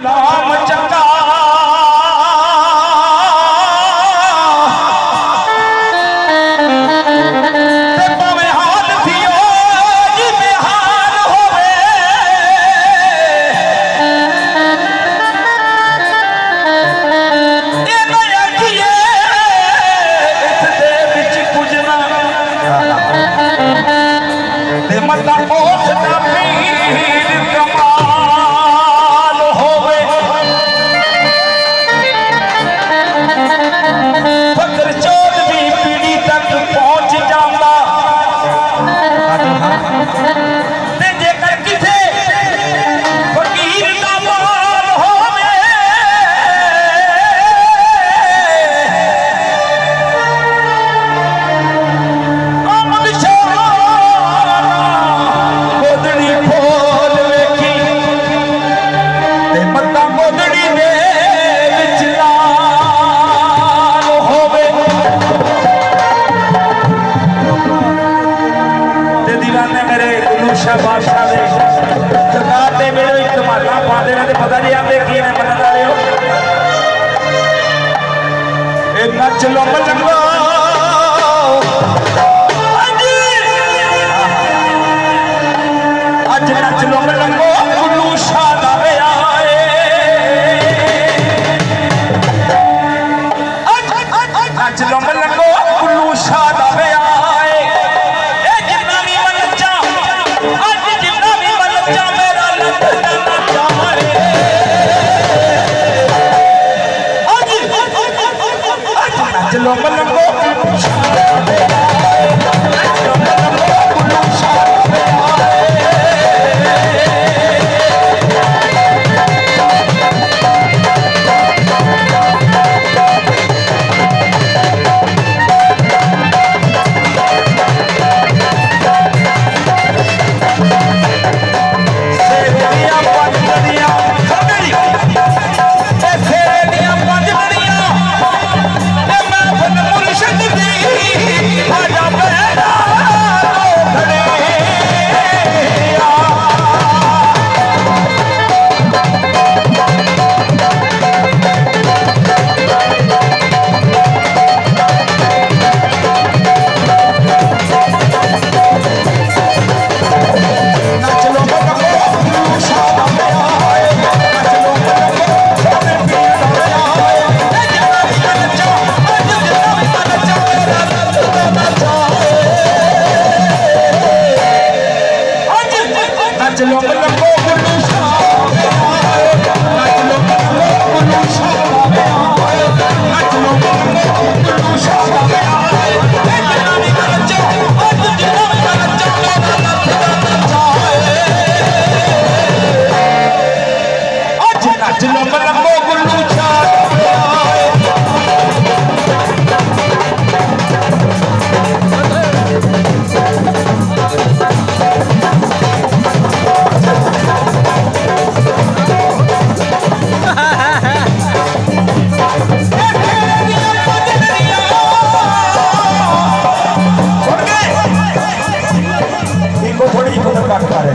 काम चंगा ते भावें हाल थियो जी बेहाल होवे ये नया किए इस दे विच कुछ ना ते मता उस दा पीर कमाल होवे फकर 14वीं पीढ़ी तक पहुंच जांदा ते जेकर किथे फकीर दा माल होवे अमद शाह गोदड़ी खोल वेखी ते मत्ता गोदड़ी दे विच लाल होवे ते दीवाने मेरे गुरु शाह बादशाह दे सरकार दे मेरे इस्तेमाला पादे ने ते पता नहीं आंदे की ने मनन वाले हो ए नच लो मलंगो अज नच लो मलंगो गुरु शाह दा आए नच लो मलंगो गुरु शाह दा आए ए जिन्ना भी मलचा अज जिन्ना भी मलचा मेरा लग नचा अज नच लो मलंगो गुरु शाह दा आए नच लो मलंगो गुरु शाह दा आए सेरिया पंज नदियां खबरी ते सेरिया पंज नदियां ते मैं फन मुर्शिद दी आजा बेड़ा खड़े नच लो मलंगो गुरु शाह दा आए नच लो मलंगो सोने पीर दा आए ए जिन्ना भी नचा अज जिन्ना भी नचा मेरा रब दा नचा अज नच लो मलंगो गुरु शाह दा आए नच लो मलंगो गुरु शाह दा आए नच लो मलंगो गुरु शाह दा आए ए जिन्ना भी नचा अज जिन्ना भी नचा मेरा रब दा नचा अज नच लो मलंगो गुरु शाह दा आए इनको थोड़ी कदर काट पा रहे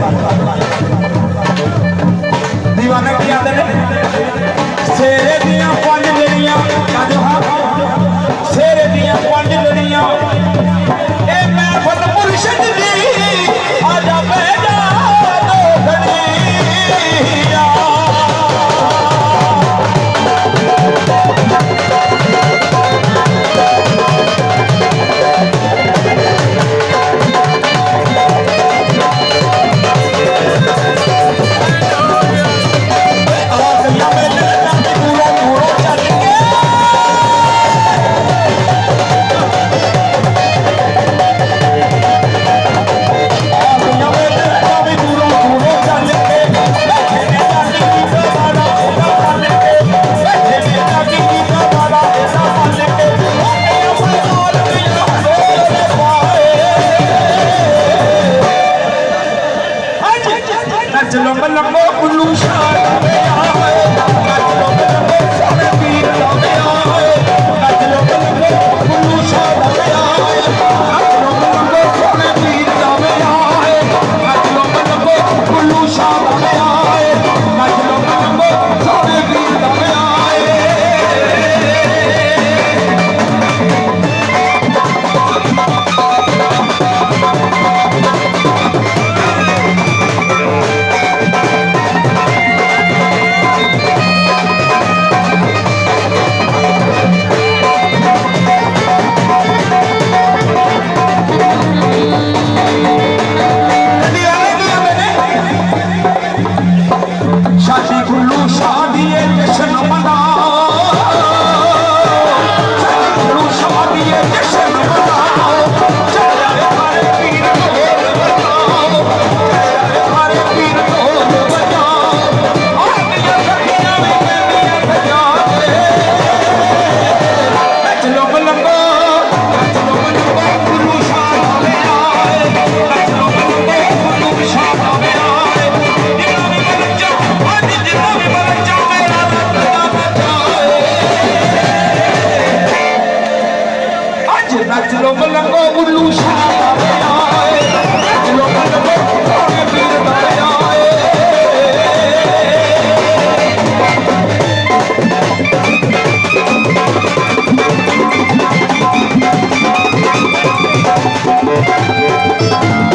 दीवाने की आते ने शेरे दियां पंज लड़ियां शेरे दियां पंज लड़ियां ए मैं फन मुर्शिद दी आजा बेड़ा दो घड़ियां आ गया मेरे नाम पूरा Thank